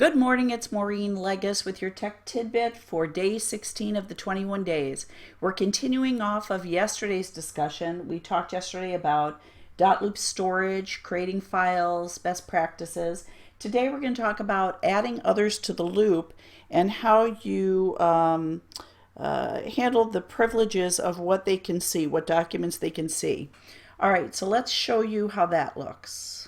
Good morning, it's Maureen Legas with your tech tidbit for day 16 of the 21 days. We're continuing off of yesterday's discussion. We talked yesterday about dot loop storage, creating files, best practices. Today we're going to talk about adding others to the loop and how you handle the privileges of what they can see, what documents they can see. All right, so let's show you how that looks.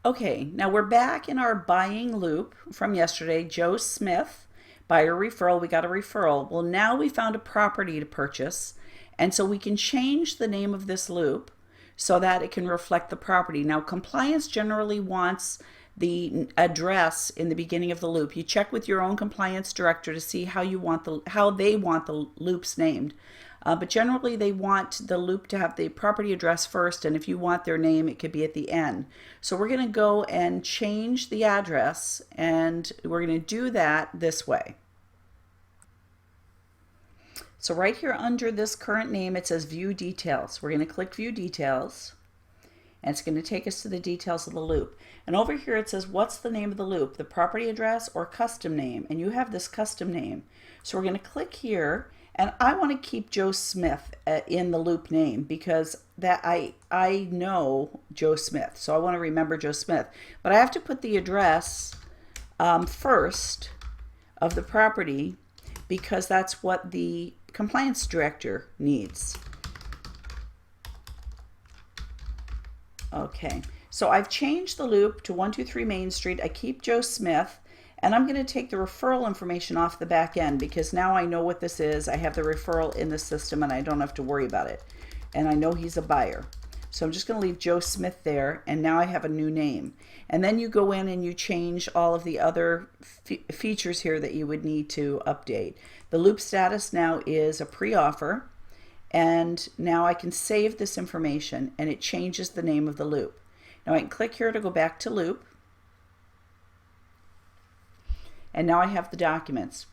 Okay, now we're back in our buying loop from yesterday. Joe Smith, buyer referral, we got a referral. Well, now we found a property to purchase, and so we can change the name of this loop so that it can reflect the property. Now, compliance generally wants the address in the beginning of the loop. You check with your own compliance director to see how they want the loops named. But generally they want the loop to have the property address first, and if you want their name, it could be at the end. So we're going to go and change the address, and we're going to do that this way. So right here under this current name, it says View Details. We're going to click View Details, and it's going to take us to the details of the loop. And over here it says, what's the name of the loop, the property address or custom name? And you have this custom name. So we're going to click here. And I want to keep Joe Smith in the loop name because that I know Joe Smith, so I want to remember Joe Smith. But I have to put the address first of the property because that's what the compliance director needs. Okay, so I've changed the loop to 123 Main Street. I keep Joe Smith. And I'm going to take the referral information off the back end because now I know what this is. I have the referral in the system and I don't have to worry about it. And I know he's a buyer. So I'm just going to leave Joe Smith there, and now I have a new name. And then you go in and you change all of the other features here that you would need to update. The loop status now is a pre-offer, and now I can save this information and it changes the name of the loop. Now I can click here to go back to loop. And now I have the documents.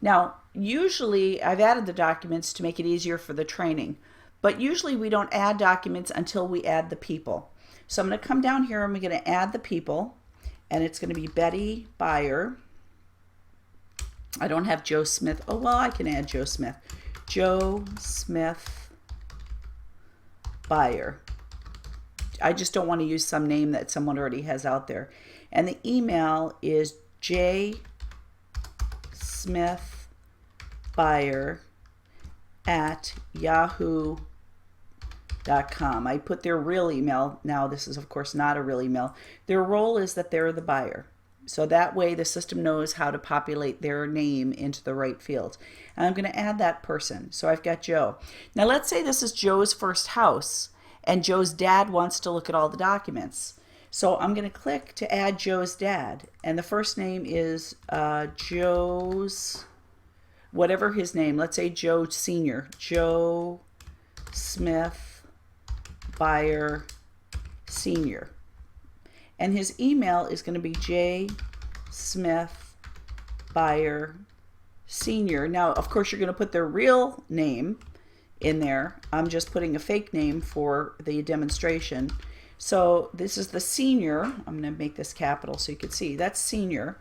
Now, usually I've added the documents to make it easier for the training, but usually we don't add documents until we add the people. So I'm going to come down here and I'm going to add the people, and it's going to be Betty Buyer. I don't have Joe Smith. Oh, well, I can add Joe Smith. Joe Smith Buyer. I just don't want to use some name that someone already has out there. And the email is smithbuyer@yahoo.com. I put their real email. Now this is of course not a real email. Their role is that they're the buyer. So that way the system knows how to populate their name into the right field. And I'm going to add that person. So I've got Joe. Now let's say this is Joe's first house and Joe's dad wants to look at all the documents. So I'm going to click to add Joe's dad, and the first name is Joe's, whatever his name, let's say Joe Sr., Joe Smith Buyer Sr. And his email is going to be J Smith Buyer Sr. Now, of course, you're going to put their real name in there. I'm just putting a fake name for the demonstration. So this is the senior. I'm going to make this capital so you can see. That's senior.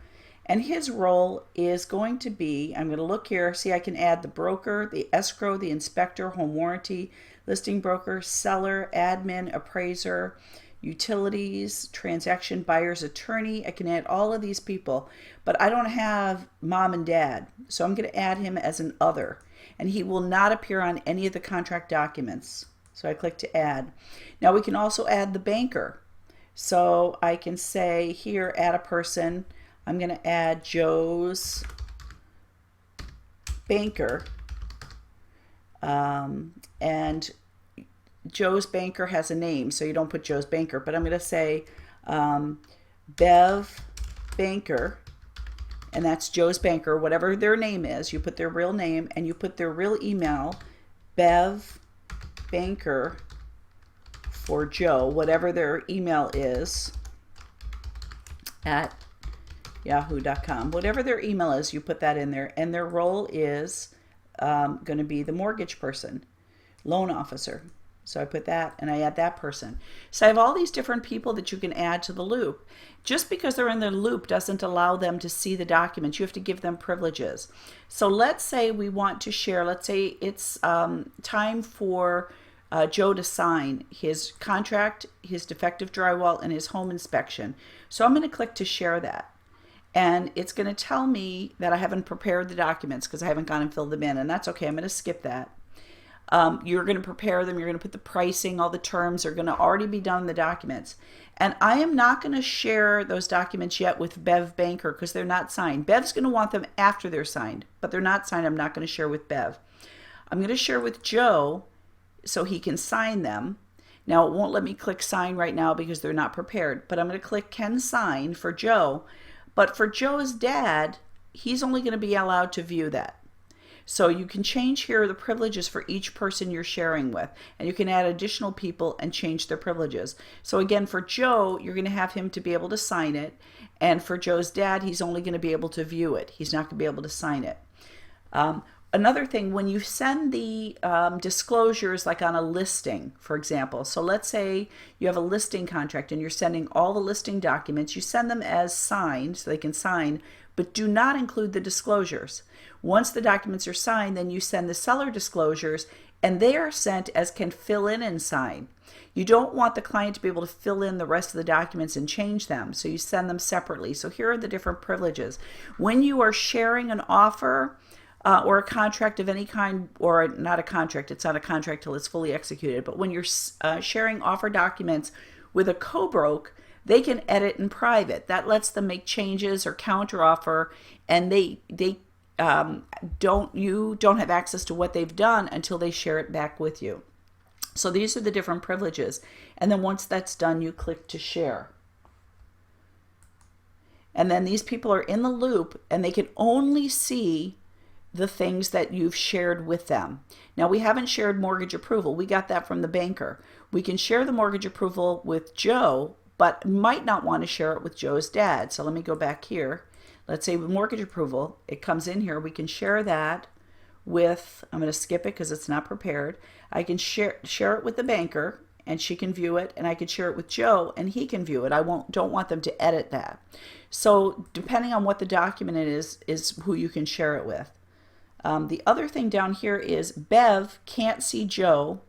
And his role is going to be, I'm going to look here, see I can add the broker, the escrow, the inspector, home warranty, listing broker, seller, admin, appraiser, utilities, transaction buyer's attorney. I can add all of these people, but I don't have mom and dad. So I'm going to add him as an other, and he will not appear on any of the contract documents. So I click to add. Now we can also add the banker. So I can say here, add a person. I'm going to add Joe's banker. And Joe's banker has a name, so you don't put Joe's banker. But I'm going to say Bev Banker. And that's Joe's banker, whatever their name is. You put their real name and you put their real email, Bev Banker for Joe, whatever their email is, at yahoo.com. Whatever their email is, you put that in there, and their role is going to be the mortgage person, loan officer. So I put that and I add that person. So I have all these different people that you can add to the loop. Just because they're in the loop doesn't allow them to see the documents. You have to give them privileges. So let's say we want to share, let's say it's time for Joe to sign his contract, his defective drywall, and his home inspection. So I'm going to click to share that. And it's going to tell me that I haven't prepared the documents because I haven't gone and filled them in. And that's okay. I'm going to skip that. You're going to prepare them. You're going to put the pricing, all the terms are going to already be done in the documents. And I am not going to share those documents yet with Bev Banker because they're not signed. Bev's going to want them after they're signed, but they're not signed. I'm not going to share with Bev. I'm going to share with Joe so he can sign them. Now, it won't let me click sign right now because they're not prepared, but I'm going to click can sign for Joe. But for Joe's dad, he's only going to be allowed to view that. So you can change here the privileges for each person you're sharing with, and you can add additional people and change their privileges. So again, for Joe, you're going to have him to be able to sign it, and for Joe's dad, he's only going to be able to view it. He's not going to be able to sign it. Another thing, when you send the disclosures like on a listing, for example, so let's say you have a listing contract and you're sending all the listing documents, you send them as signed so they can sign, but do not include the disclosures. Once the documents are signed, then you send the seller disclosures and they are sent as can fill in and sign. You don't want the client to be able to fill in the rest of the documents and change them, so you send them separately. So here are the different privileges. When you are sharing an offer or a contract of any kind, or not a contract, it's not a contract till it's fully executed, but when you're sharing offer documents with a co-broke, they can edit in private. That lets them make changes or counteroffer, and you don't have access to what they've done until they share it back with you. So these are the different privileges. And then once that's done, you click to share. And then these people are in the loop and they can only see the things that you've shared with them. Now, we haven't shared mortgage approval. We got that from the banker. We can share the mortgage approval with Joe, but might not want to share it with Joe's dad. So let me go back here. Let's say with mortgage approval, it comes in here. We can share that with, I'm going to skip it because it's not prepared. I can share it with the banker and she can view it, and I can share it with Joe and he can view it. Don't want them to edit that. So depending on what the document is who you can share it with. The other thing down here is Bev can't see Joe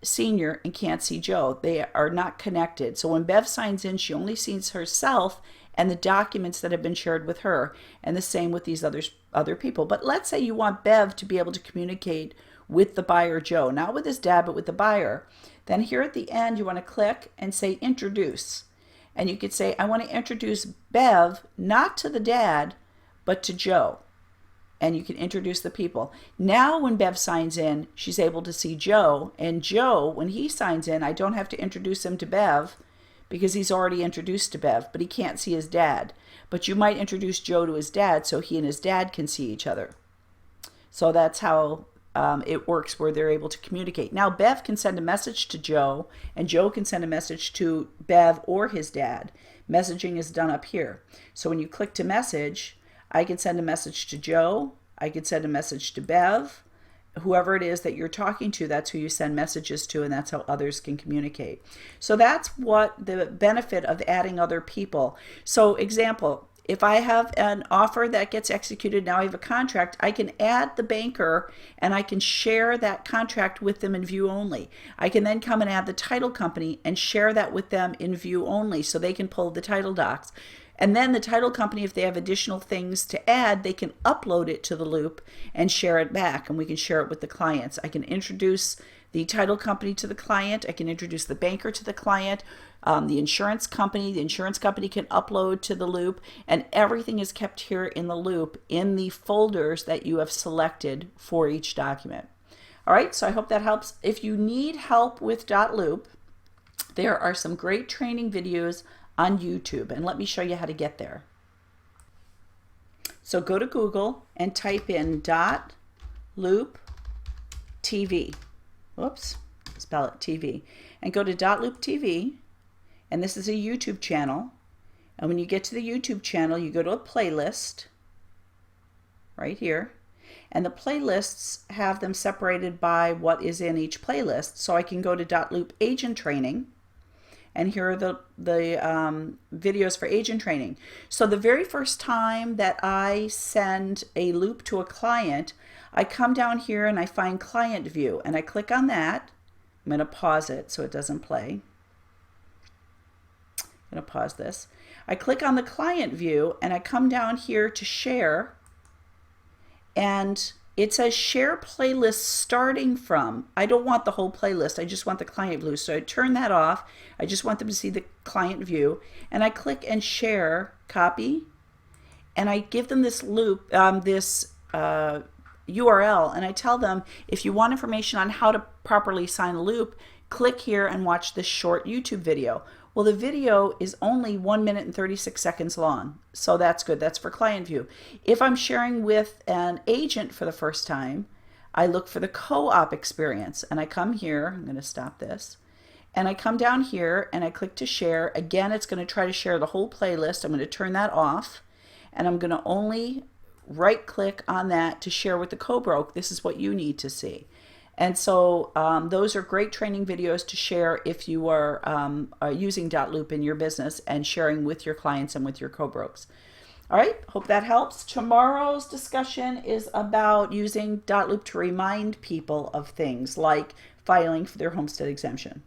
Senior and can't see Joe. They are not connected. So when Bev signs in, she only sees herself and the documents that have been shared with her, and the same with these other people. But let's say you want Bev to be able to communicate with the buyer Joe, not with his dad, but with the buyer. Then here at the end, you want to click and say introduce. And you could say, I want to introduce Bev, not to the dad, but to Joe. And you can introduce the people. Now when Bev signs in, she's able to see Joe, and Joe, when he signs in, I don't have to introduce him to Bev because he's already introduced to Bev, but he can't see his dad. But you might introduce Joe to his dad so he and his dad can see each other. So that's how it works, where they're able to communicate. Now Bev can send a message to Joe, and Joe can send a message to Bev or his dad. Messaging is done up here. So when you click to message, I can send a message to Joe, I could send a message to Bev, whoever it is that you're talking to, that's who you send messages to, and that's how others can communicate. So that's what the benefit of adding other people. So example, if I have an offer that gets executed, now I have a contract, I can add the banker and I can share that contract with them in view only. I can then come and add the title company and share that with them in view only so they can pull the title docs. And then the title company, if they have additional things to add, they can upload it to the loop and share it back, and we can share it with the clients. I can introduce the title company to the client. I can introduce the banker to the client, the insurance company. The insurance company can upload to the loop, and everything is kept here in the loop in the folders that you have selected for each document. All right, so I hope that helps. If you need help with .loop, there are some great training videos on YouTube, and let me show you how to get there. So go to Google and type in .loop TV. Whoops, spell it TV. And go to .loop TV, and this is a YouTube channel. And when you get to the YouTube channel, you go to a playlist right here, And the playlists have them separated by what is in each playlist. So I can go to .loop agent training, and here are the videos for agent training. So the very first time that I send a loop to a client, I come down here and I find client view, and I click on that. I'm going to pause it so it doesn't play. I'm going to pause this. I click on the client view and I come down here to share, and it says share playlist starting from. I don't want the whole playlist, I just want the client view. So I turn that off. I just want them to see the client view, and I click and share, copy, and I give them this loop, URL, and I tell them, if you want information on how to properly sign a loop, click here and watch this short YouTube video. Well, the video is only 1 minute and 36 seconds long, so that's good. That's for client view. If I'm sharing with an agent for the first time, I look for the co-op experience, and I come here. I'm going to stop this, and I come down here and I click to share. Again, it's going to try to share the whole playlist. I'm going to turn that off, and I'm going to only right click on that to share with the co-broke. This is what you need to see. And so those are great training videos to share if you are using .loop in your business and sharing with your clients and with your co-brokes. All right, hope that helps. Tomorrow's discussion is about using .loop to remind people of things like filing for their homestead exemption.